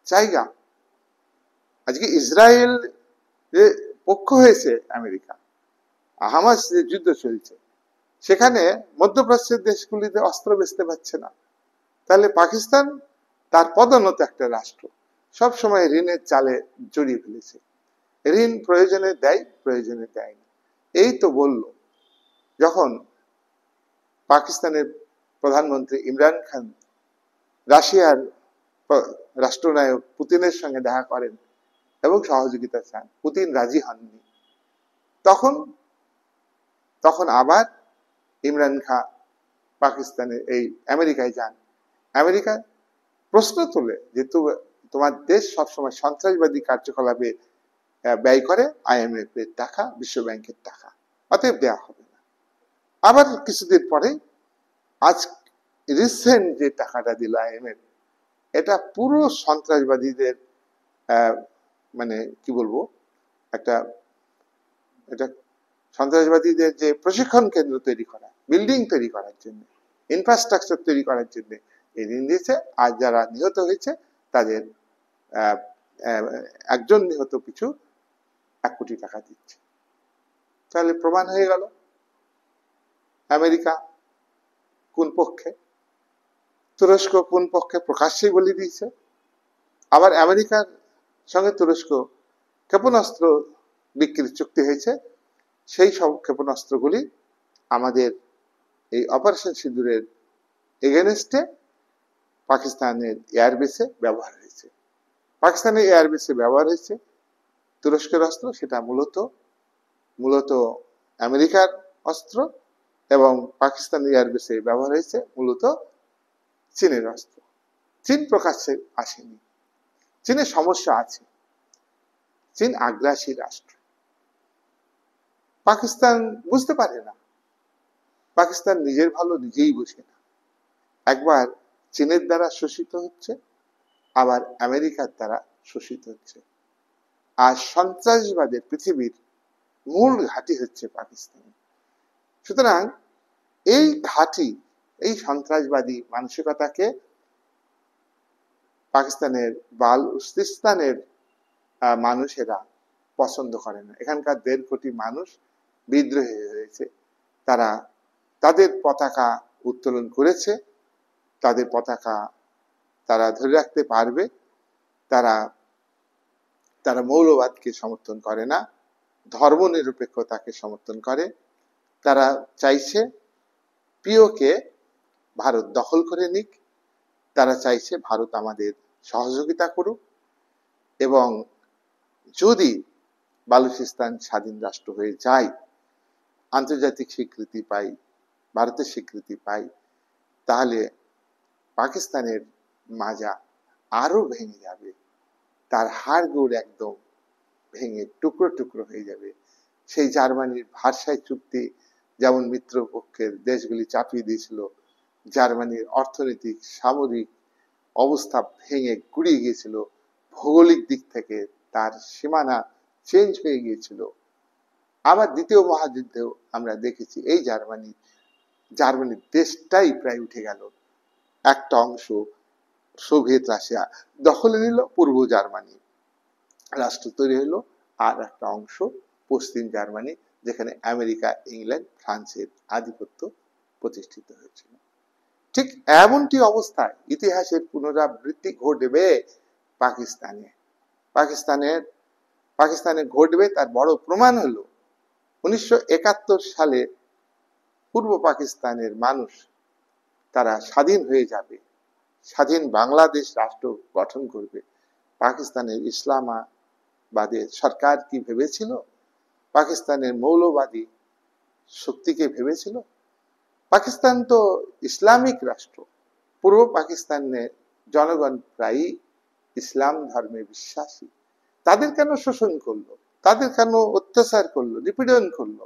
জায়গা। আজকে ইসরায়েল যে পক্ষ হয়েছে আমেরিকা, হামাস যে যুদ্ধ চলছে, সেখানে মধ্যপ্রাচ্যের দেশগুলিতে অস্ত্র বেচতে পারছে না। তাহলে পাকিস্তান তার পদোন্নত একটা রাষ্ট্র, সব সময় ঋণের চালে জড়িয়ে ফেলেছে। ঋণ প্রয়োজনে দেয়, প্রয়োজনে দেয় না। এই তো বলল, যখন পাকিস্তানের প্রধানমন্ত্রী ইমরান খান রাশিয়ার রাষ্ট্রনায়ক পুতিনের সঙ্গে দেখা করেন এবং সহযোগিতা চান, পুতিন রাজি হননি। তখন আবার ইমরান খান পাকিস্তানের আমেরিকায় যান। আমেরিকা প্রশ্ন তোলে যে তোমার দেশ সবসময় সন্ত্রাসবাদী কার্যকলাপে ব্যয় করে IMF এর টাকা, বিশ্ব ব্যাংকের টাকা, অতএব দেওয়া হবে না। আবার কিছুদিন পরে আজ রিসেন্ট যে টাকাটা দিল IMF, এটা পুরো সন্ত্রাসবাদীদের মানে কি বলবো, এটা সন্ত্রাসবাদীদের যে প্রশিক্ষণ কেন্দ্র তৈরি করা, বিল্ডিং তৈরি করার জন্য, ইনফ্রাস্ট্রাকচার তৈরি করার জন্য এই ঋণ দিয়েছে। আর যারা নিহত হয়েছে তাদের একজন নিহত পিছু 1 কোটি টাকা দিচ্ছে। তাহলে প্রমাণ হয়ে গেল আমেরিকা কোন পক্ষে, তুরস্ক কোন পক্ষে, প্রকাশ্যেই বলে দিয়েছে। আবার আমেরিকার সঙ্গে তুরস্ক ক্ষেপণাস্ত্র বিক্রির চুক্তি হয়েছে, সেই সব ক্ষেপণাস্ত্রগুলি আমাদের এই অপারেশন সিঁদুরের এগেনস্টে পাকিস্তানের এয়ারবেসে ব্যবহার হয়েছে। পাকিস্তানের এয়ারবেসে ব্যবহার হয়েছে তুরস্কের অস্ত্র, সেটা মূলত আমেরিকার অস্ত্র, এবং পাকিস্তানের এয়ারবেসে ব্যবহার হয়েছে মূলত চীনের অস্ত্র। চীন প্রকাশ্যে আসেনি, চীনের সমস্যা আছে, চীন আগ্রাসী রাষ্ট্র। পাকিস্তান বুঝতে পারে না, পাকিস্তান নিজের ভালো নিজেই বোঝে না। একবার চীনের দ্বারা শোষিত হচ্ছে, আবার আমেরিকার দ্বারা শোষিত হচ্ছে। আর সন্ত্রাসবাদের পৃথিবীর মূল ঘাঁটি হচ্ছে পাকিস্তান। সুতরাং এই ঘাঁটি, এই সন্ত্রাসবাদী মানসিকতাকে পাকিস্তানের বালুচিস্তানের মানুষেরা পছন্দ করে না। এখানকার 1.5 কোটি মানুষ বিদ্রোহী হয়েছে, তারা তাদের পতাকা উত্তোলন করেছে, তাদের পতাকা তারা ধরে রাখতে পারবে। তারা মৌলবাদকে সমর্থন করে না, ধর্মনিরপেক্ষতাকে সমর্থন করে। তারা চাইছে প্রিয়কে ভারত দখল করে নিক, তারা চাইছে ভারত আমাদের সহযোগিতা করুক, এবং যদি বালুচিস্তান স্বাধীন রাষ্ট্র হয়ে যায়, আন্তর্জাতিক স্বীকৃতি পাই, ভারতের স্বীকৃতি পাই, তাহলে পাকিস্তানের মাজা আরো ভেঙে যাবে, তার হাড়গোড় একদম ভেঙে টুকরো টুকরো হয়ে যাবে। সেই জার্মানির ভার্সাই চুক্তি যেমন মিত্রপক্ষের দেশগুলি চাপিয়ে দিয়েছিল, জার্মানির অর্থনৈতিক সামরিক অবস্থা ভেঙে গুড়িয়ে গিয়েছিল, ভৌগোলিক দিক থেকে তার সীমানা চেঞ্জ হয়ে গিয়েছিল। আবার দ্বিতীয় মহাযুদ্ধেও আমরা দেখেছি এই জার্মানির দেশটাই প্রায় উঠে গেল। একটা অংশ সোভিয়েত রাশিয়া দখলে নিল, পূর্ব জার্মানি রাষ্ট্র তৈরি হলো, আর একটা অংশ পশ্চিম জার্মানি, যেখানে আমেরিকা, ইংল্যান্ড, ফ্রান্সের আধিপত্য প্রতিষ্ঠিত হয়েছিল। ঠিক এমনটি অবস্থায় ইতিহাসের পুনরাবৃত্তি ঘটবে পাকিস্তানে ঘটবে। তার বড় প্রমাণ হলো 1971 সালে পূর্ব পাকিস্তানের মানুষ তারা স্বাধীন হয়ে যাবে, স্বাধীন বাংলাদেশ রাষ্ট্র গঠন করবে। পাকিস্তানের ইসলামাবাদের সরকার কি ভেবেছিল? পাকিস্তানের মৌলবাদী শক্তিকে ভেবেছিল? পাকিস্তান তো ইসলামিক রাষ্ট্র, পূর্ব পাকিস্তানের জনগণ প্রায়ই ইসলাম ধর্মে বিশ্বাসী। তাদের কেন শোষণ করলো, তাদের কেন অত্যাচার করলো, নিপীড়ন করলো?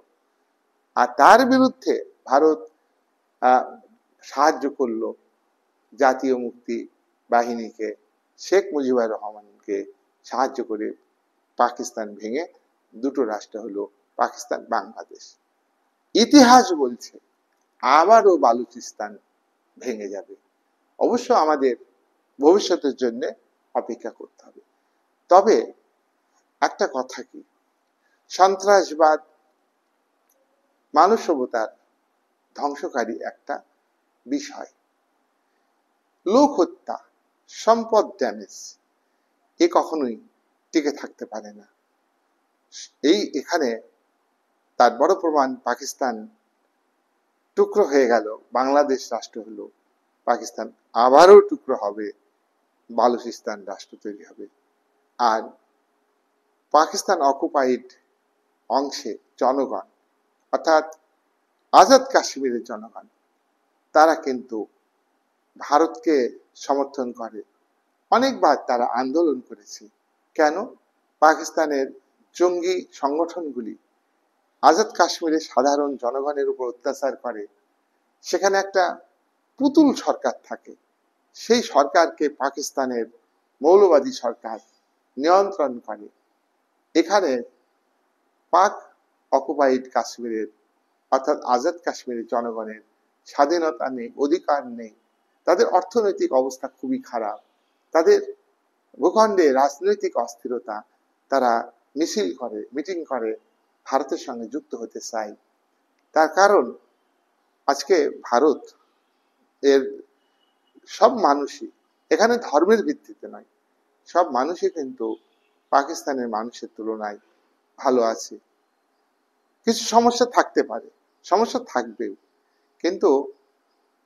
আর তার বিরুদ্ধে ভারত সাহায্য করলো জাতীয় মুক্তি বাহিনীকে, শেখ মুজিবুর রহমানকে সাহায্য করে পাকিস্তান ভেঙে দুটো রাষ্ট্র হলো পাকিস্তান, বাংলাদেশ। ইতিহাস বলছে আবারও বালুচিস্তান ভেঙে যাবে। অবশ্য আমাদের ভবিষ্যতের জন্য অপেক্ষা করতে হবে। তবে একটা কথা কি, সন্ত্রাসবাদ মানব সভ্যতার ধ্বংসকারী একটা বিষয়। লোক হত্যা, সম্পদ ড্যামেজ, এ কখনোই টিকে থাকতে পারে না। এখানে তার বড় প্রমাণ, পাকিস্তান টুকরো হয়ে গেল, বাংলাদেশ রাষ্ট্র হলো, পাকিস্তান আবারও টুকরো হবে, বালুচিস্তান রাষ্ট্র তৈরি হবে। আর পাকিস্তান অকুপাইড অংশে জনগণ, অর্থাৎ আজাদ কাশ্মীরের জনগণ, তারা কিন্তু ভারতকে সমর্থন করে। অনেকবার তারা আন্দোলন করেছে। কেন? পাকিস্তানের জঙ্গি সংগঠনগুলি আজাদ কাশ্মীরের সাধারণ জনগণের উপর অত্যাচার করে। সেখানে একটা পুতুল সরকার থাকে, সেই সরকারকে পাকিস্তানের মৌলবাদী সরকার নিয়ন্ত্রণ করে। এখানে পাক অকুপাইড কাশ্মীরের, অর্থাৎ আজাদ কাশ্মীরের জনগণের স্বাধীনতা নেই, অধিকার নেই। তাদের অর্থনৈতিক অবস্থা খুবই খারাপ, তাদের ভূখণ্ডে রাজনৈতিক অস্থিরতা, তারা মিছিল করে, মিটিং করে, ভারতের সঙ্গে যুক্ত হতে চায়। তার কারণ আজকে ভারত এর সব মানুষই, এখানে ধর্মের ভিত্তিতে নয়, সব মানুষই কিন্তু পাকিস্তানের মানুষের তুলনায় ভালো আছে। কিছু সমস্যা থাকতে পারে, সমস্যা থাকবেও, কিন্তু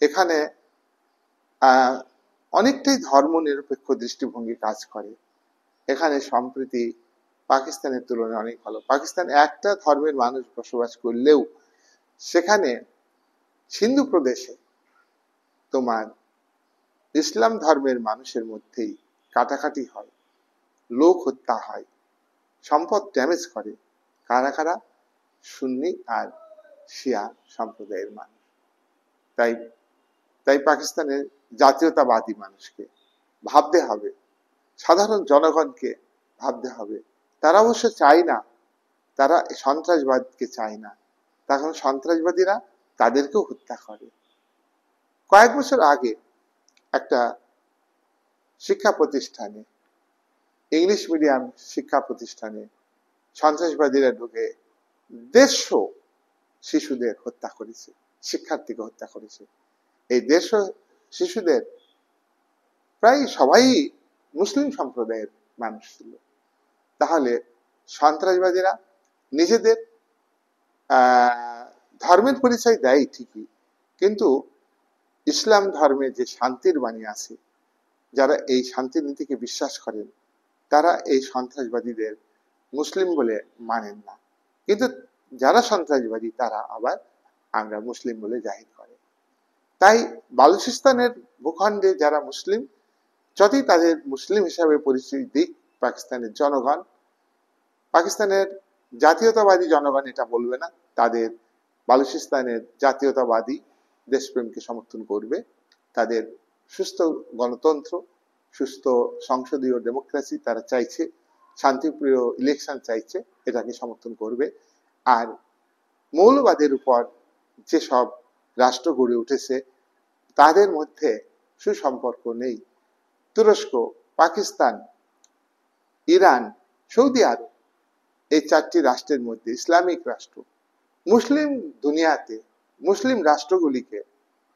এখানে অনেকটাই ধর্ম নিরপেক্ষ দৃষ্টিভঙ্গি কাজ করে। এখানে সম্প্রীতি পাকিস্তানের তুলনায় অনেক ভালো। পাকিস্তান একটা ধর্মের মানুষ বসবাস করলেও সেখানে সিন্ধু প্রদেশে তোমার ইসলাম ধর্মের মানুষের মধ্যেই কাটাকাটি হয়, লোক হত্যা হয়, সম্পদ ড্যামেজ করে। কারা কারা? সুন্নি আর শিয়া সম্প্রদায়ের মানুষ। তাই পাকিস্তানের জাতীয়তাবাদী মানুষকে ভাবতে হবে, সাধারণ জনগণকে ভাবতে হবে। তারা অবশ্য চায় না, তারা সন্ত্রাসবাদকে চায় না, তখন সন্ত্রাসবাদীরা তাদেরকেও হত্যা করে। কয়েক বছর আগে একটা শিক্ষা প্রতিষ্ঠানে, ইংলিশ মিডিয়াম শিক্ষা প্রতিষ্ঠানে সন্ত্রাসবাদীরা ঢুকে 150 শিশুদের হত্যা করেছে, শিক্ষার্থীকে হত্যা করেছে। এই 150 শিশুদের প্রায় সবাই মুসলিম সম্প্রদায়ের মানুষ ছিল। তাহলে সন্ত্রাসবাদীরা নিজেদের ধর্মের পরিচয় দেয় ঠিকই, কিন্তু ইসলাম ধর্মে যে শান্তির বাণী আছে, যারা এই শান্তি নীতিকে বিশ্বাস করেন, তারা এই সন্ত্রাসবাদীদের মুসলিম বলে মানেন না, কিন্তু যারা সন্ত্রাসবাদী তারা আবার আমরা মুসলিম বলে জাহির করে। তাই বালুচিস্তানের ভূখণ্ডে যারা মুসলিম, যদি তাদের মুসলিম হিসাবে পরিচিতি দিক পাকিস্তানের জনগণ, পাকিস্তানের জাতীয়তাবাদী জনগণ এটা বলবে না, তাদের বালুচিস্তানের জাতীয়তাবাদী দেশপ্রেমকে সমর্থন করবে, তাদের সুস্থ গণতন্ত্র, সুস্থ সংসদীয় ডেমোক্রেসি তারা চাইছে, শান্তিপ্রিয় ইলেকশন চাইছে, এটাকে সমর্থন করবে। আর মৌলবাদের উপর যেসব রাষ্ট্র গড়ে উঠেছে তাদের মধ্যে সুসম্পর্ক নেই। তুরস্ক, পাকিস্তান, ইরান, সৌদি আরব, এই চারটি রাষ্ট্রের মধ্যে ইসলামিক রাষ্ট্র, মুসলিম দুনিয়াতে মুসলিম রাষ্ট্রগুলিকে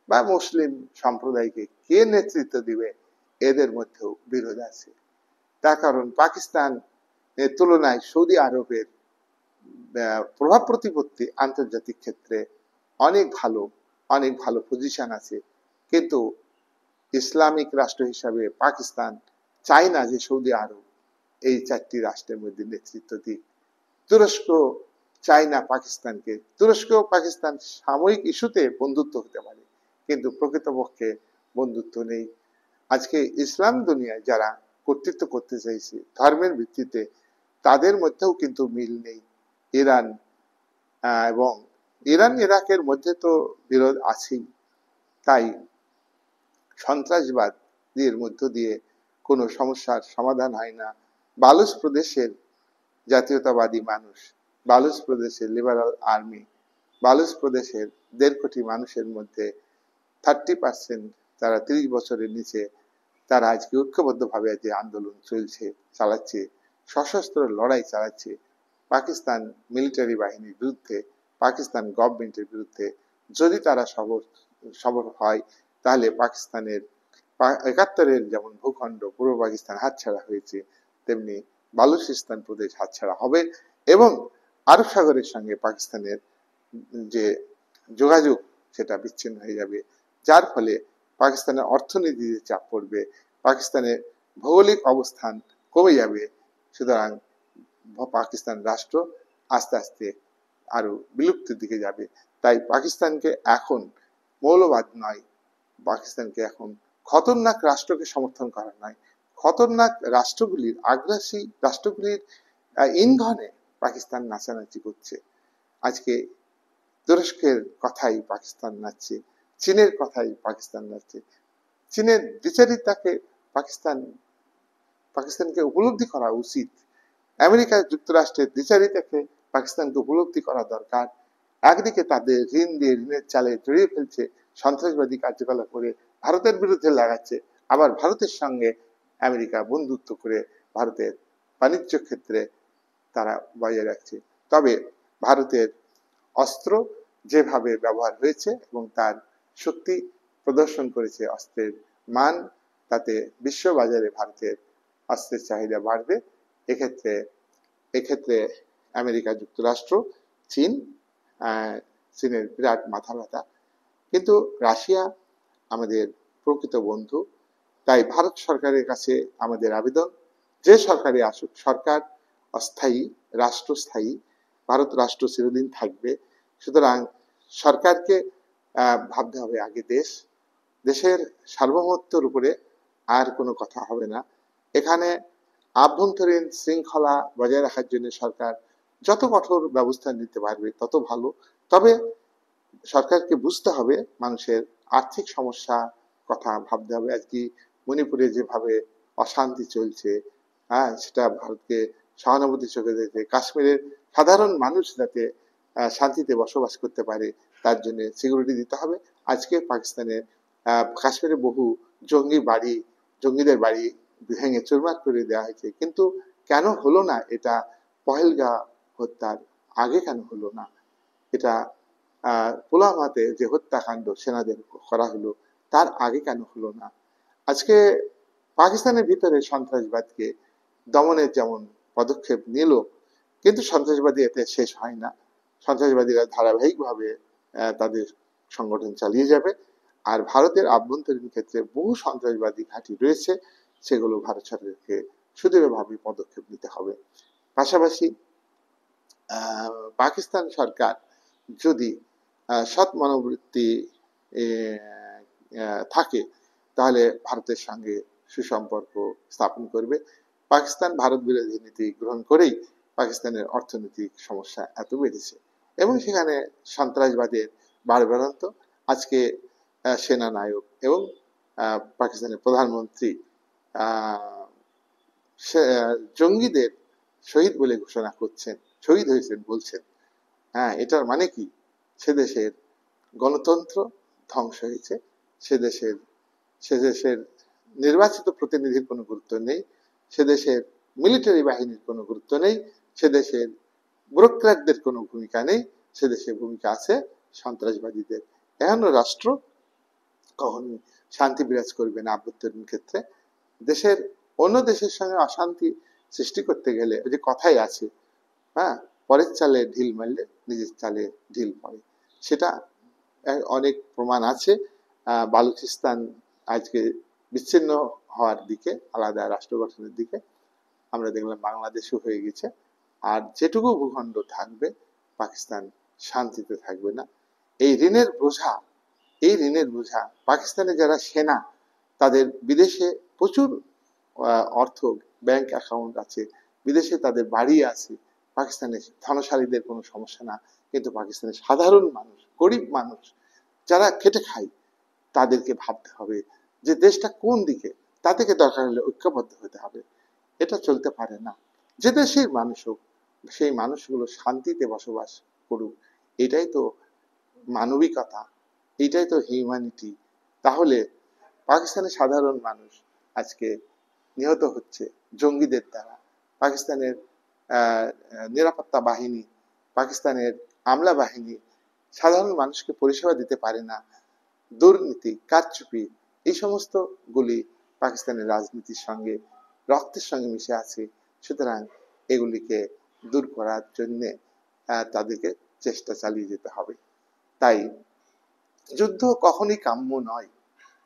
বা মুসলিম সম্প্রদায়কে কে নেতৃত্ব দিবে এদের মধ্যেও বিরোধ আছে। তার কারণ পাকিস্তান এর তুলনায় সৌদি আরবের প্রভাব প্রতিপত্তি আন্তর্জাতিক ক্ষেত্রে অনেক ভালো পজিশন আছে, কিন্তু ইসলামিক রাষ্ট্র হিসাবে পাকিস্তান চায় না যে সৌদি আরব এই চারটি রাষ্ট্রের মধ্যে নেতৃত্ব দিক। তুরস্ক চায় না পাকিস্তানকে, তুরস্ক পাকিস্তান সাময়িক ইস্যুতে বন্ধুত্ব হতে পারে, কিন্তু প্রকৃতপক্ষে বন্ধুত্ব নেই। আজকে ইসলাম দুনিয়ায় যারা কর্তৃত্ব করতে চাইছে ধর্মের ভিত্তিতে, তাদের মধ্যেও কিন্তু মিল নেই। ইরান এবং ইরাকের মধ্যে তো বিরোধ আছেই। তাই সন্ত্রাসবাদের মধ্য দিয়ে কোনো সমস্যার সমাধান হয় না। বালুচ প্রদেশের জাতীয়তাবাদী মানুষ, বালুচ প্রদেশের লিবারাল আর্মি, বালুচ প্রদেশের 1.5 কোটি মানুষের মধ্যে 30% তারা 30 বছরের নিচে, তারা আজকে ঐক্যবদ্ধভাবে যে আন্দোলন চালাচ্ছে, সশস্ত্র লড়াই চালাচ্ছে পাকিস্তান মিলিটারি বাহিনীর বিরুদ্ধে, পাকিস্তান গভর্নমেন্টের বিরুদ্ধে। যদি তারা সফল হয় তাহলে পাকিস্তানের 71-এর যেমন ভূখণ্ড পূর্ব পাকিস্তান হাতছাড়া হয়েছে, তেমনি বালুচিস্তান প্রদেশ হাতছাড়া হবে এবং আরব সাগরের সঙ্গে পাকিস্তানের যে যোগাযোগ সেটা বিচ্ছিন্ন হয়ে যাবে, যার ফলে পাকিস্তানের অর্থনীতিতে চাপ পড়বে, পাকিস্তানের ভৌগোলিক অবস্থান কমে যাবে। সুতরাং পাকিস্তান রাষ্ট্র আস্তে আস্তে আরো বিলুপ্তির দিকে যাবে। তাই পাকিস্তানকে এখন মৌলবাদ নয়, পাকিস্তানকে এখন খতরনাক রাষ্ট্রকে সমর্থন করা নয়, খতরনাক রাষ্ট্রগুলির, আগ্রাসী রাষ্ট্রগুলির ইন্ধনে পাকিস্তান নাচানাচি করছে। আজকে তুরস্কের কথাই পাকিস্তান নাচছে, চীনের কথাই পাকিস্তান নাচছে। চীনের দ্বিচারিতাকে পাকিস্তানকে উপলব্ধি করা উচিত। আমেরিকা যুক্তরাষ্ট্রের দ্বিচারিতাকে পাকিস্তানকে উপলব্ধি করা দরকার। একদিকে তাদের ঋণ দিয়ে ঋণের চালে জড়িয়ে ফেলছে, সন্ত্রাসবাদী কার্যকলাপ করে ভারতের বিরুদ্ধে লাগাচ্ছে, আবার ভারতের সঙ্গে আমেরিকা বন্ধুত্ব করে ভারতের বাণিজ্য ক্ষেত্রে তারা বজায় রাখছে। তবে ভারতের অস্ত্র যেভাবে ব্যবহার হয়েছে এবং তার শক্তি প্রদর্শন করেছে, অস্ত্রের মান, তাতে বিশ্ববাজারে ভারতের অস্ত্রের চাহিদা বাড়বে। এক্ষেত্রে আমেরিকা যুক্তরাষ্ট্র, চীনের বিরাট মাথা ব্যথা। কিন্তু রাশিয়া আমাদের প্রকৃত বন্ধু। তাই ভারত সরকারের কাছে আমাদের আবেদন, যে সরকারে আসুক, সরকার অস্থায়ী, রাষ্ট্র স্থায়ী, ভারত রাষ্ট্র চিরদিন থাকবে। সুতরাং সরকারকে ভাবতে হবে আগে দেশের সার্বভৌমত্বের উপরে আর কোনো কথা হবে না। এখানে আভ্যন্তরীণ শৃঙ্খলা বজায় রাখার জন্য সরকার যত কঠোর ব্যবস্থা নিতে পারবে তত ভালো। তবে সরকারকে বুঝতে হবে মানুষের আর্থিক সমস্যা কথা ভাবতে হবে। আজকে মণিপুরে যেভাবে অশান্তি চলছে, সেটা ভারতকে সহানুভূতি চোখে দেখে, কাশ্মীরের সাধারণ মানুষ যাতে শান্তিতে বসবাস করতে পারে তার জন্য সিকিউরিটি দিতে হবে। আজকে পাকিস্তানের কাশ্মীরে বহু জঙ্গিদের বাড়ি ভেঙে চুরমার করে দেওয়া হয়েছে, কিন্তু কেন হলো না এটা? পহেলগাঁও হত্যার আগে কেন হলো না? এটা পুলওয়ামাতে যে হত্যাকাণ্ড সেনাদের করা হলো তার আগে কেন হলো না? আজকে পাকিস্তানের ভিতরে সন্ত্রাসবাদকে দমনের যেমন পদক্ষেপ নিল, কিন্তু সন্ত্রাসবাদী এতে শেষ হয় না। সন্ত্রাসবাদীরা ধারাবাহিকভাবে তাদের সংগঠন চালিয়ে যাবে। আর ভারতের আভ্যন্তরীণ ক্ষেত্রে বহু সন্ত্রাসবাদী ঘাঁটি রয়েছে, সেগুলো ভারত সরকারকে সুদৃঢ়ভাবে পদক্ষেপ নিতে হবে। পাশাপাশি পাকিস্তান সরকার যদি সৎ মনোবৃত্তি থাকে, তাহলে ভারতের সঙ্গে সুসম্পর্ক স্থাপন করবে। পাকিস্তান ভারত বিরোধী নীতি গ্রহণ করেই পাকিস্তানের অর্থনৈতিক সমস্যা এত বেড়েছে, এবং সেখানে সন্ত্রাসবাদের বাড়বাড়ন্ত। আজকে সেনানায়ক এবং পাকিস্তানের প্রধানমন্ত্রী জঙ্গিদের শহীদ বলে ঘোষণা করছেন, শহীদ হয়েছেন বলছেন। হ্যাঁ, এটার মানে কি? সে দেশের গণতন্ত্র ধ্বংস হয়েছে, সে দেশের নির্বাচিত প্রতিনিধির কোনো গুরুত্ব নেই, সে দেশের মিলিটারি বাহিনীর কোনো গুরুত্ব নেই, সে দেশের ব্যুরোক্র্যাটদের কোনো ভূমিকা নেই, সে দেশের ভূমিকা আছে সন্ত্রাসবাদীদের। এমন রাষ্ট্র কখনোই শান্তি বিরাজ করবে না আভ্যন্তরীণ ক্ষেত্রে। দেশের অন্য দেশের সঙ্গে অশান্তি সৃষ্টি করতে গেলে ওই যে কথাই আছে, হ্যাঁ, পরের চালে ঢিল মারলে নিজের চালে ঢিল পড়ে, সেটা অনেক প্রমাণ আছে। বালুচিস্তান আজকে বিচ্ছিন্ন হওয়ার দিকে, আলাদা রাষ্ট্র গঠনের দিকে। আমরা দেখলাম বাংলাদেশও হয়ে গেছে। আর যেটুকু ভূখণ্ড থাকবে, পাকিস্তান শান্তিতে থাকবে না। এই ঋণের বোঝা পাকিস্তানে যারা সেনা, তাদের বিদেশে প্রচুর অর্থ, ব্যাংক অ্যাকাউন্ট আছে, বিদেশে তাদের বাড়ি আছে। পাকিস্তানের ধনশালীদের কোনো সমস্যা না, কিন্তু পাকিস্তানের সাধারণ মানুষ, গরিব মানুষ যারা খেটে খায়, তাদেরকে ভাবতে হবে যে দেশটা কোন দিকে, তাদেরকে দরকার হলে ঐক্যবদ্ধ হতে হবে। এটা চলতে পারে না। যে দেশের মানুষ হোক, সেই মানুষগুলো শান্তিতে বসবাস করুক, এটাই তো মানবিকতা, এটাই তো হিউম্যানিটি। তাহলে পাকিস্তানের সাধারণ মানুষ আজকে নিহত হচ্ছে জঙ্গিদের দ্বারা। পাকিস্তানের নিরাপত্তা বাহিনী, পাকিস্তানের আমলা বাহিনী সাধারণ মানুষকে পরিষেবা দিতে পারে না। দুর্নীতি, কারচুপি, এই সমস্ত গুলি পাকিস্তানের রাজনীতির সঙ্গে, রক্তের সঙ্গে মিশে আছে। সুতরাং এগুলিকে দূর করার জন্য তাদেরকে চেষ্টা চালিয়ে যেতে হবে। তাই যুদ্ধ কখনই কাম্য নয়,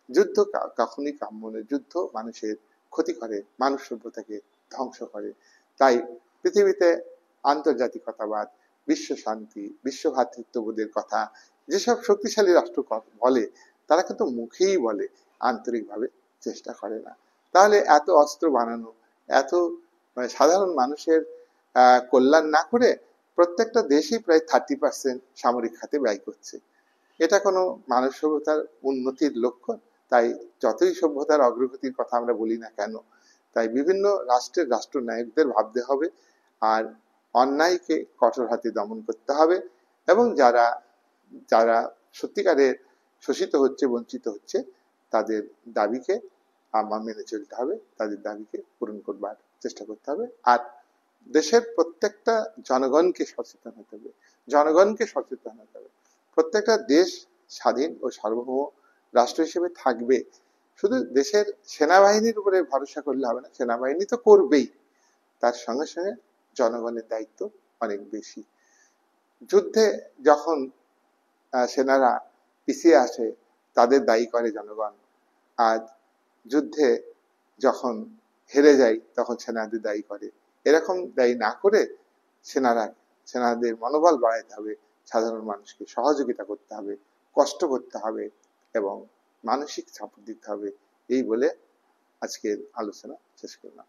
যুদ্ধ কখনই কাম্য নয়। যুদ্ধ মানুষের ক্ষতি করে, মানব সভ্যতাকে ধ্বংস করে। তাই পৃথিবীতে আন্তর্জাতিকতাবাদ, বিশ্ব শান্তি, বিশ্ব ভ্রাতৃত্ববোধের কথা যেসব শক্তিশালী রাষ্ট্র বলে, তারা কিন্তু মুখেই বলে, আন্তরিকভাবে চেষ্টা করে না। তাহলে এত অস্ত্র বানানো, এত সাধারণ মানুষের কল্যাণ না করে প্রত্যেকটা দেশই প্রায় 30% সামরিক খাতে ব্যয় করছে। এটা কোনো মানব সভ্যতার উন্নতির লক্ষণ? তাই যতই সভ্যতার অগ্রগতির কথা আমরা বলি না কেন, তাই বিভিন্ন রাষ্ট্রের রাষ্ট্রনায়কদের ভাবতে হবে, আর অন্যায়কে কঠোর হাতে দমন করতে হবে, এবং যারা যারা সত্যিকারের শোষিত হচ্ছে, বঞ্চিত হচ্ছে, তাদের দাবিকে আমার মেনে চলতে হবে, তাদের দাবিকে পূরণ করবার চেষ্টা করতে হবে। আর দেশের প্রত্যেকটা জনগণকে সচেতন হতে হবে, জনগণকে সচেতন হতে হবে। প্রত্যেকটা দেশ স্বাধীন ও সার্বভৌম রাষ্ট্র হিসেবে থাকবে। শুধু দেশের সেনাবাহিনীর উপরে ভরসা করলে হবে না, সেনাবাহিনী তো করবেই, তার সঙ্গে সঙ্গে জনগণের দায়িত্ব অনেক বেশি। যুদ্ধে যখন সেনারা পিছিয়ে আসে, তাদের দায়ী করে জনগণ। আর যুদ্ধে যখন হেরে যায়, তখন সেনাদের দায়ী করে। এরকম দায়ী না করে সেনাদের মনোবল বাড়াইতে হবে, সাধারণ মানুষকে সহযোগিতা করতে হবে, কষ্ট করতে হবে, এবং মানসিক সাপোর্ট দিতে হবে। এই বলে আজকের আলোচনা শেষ করলাম।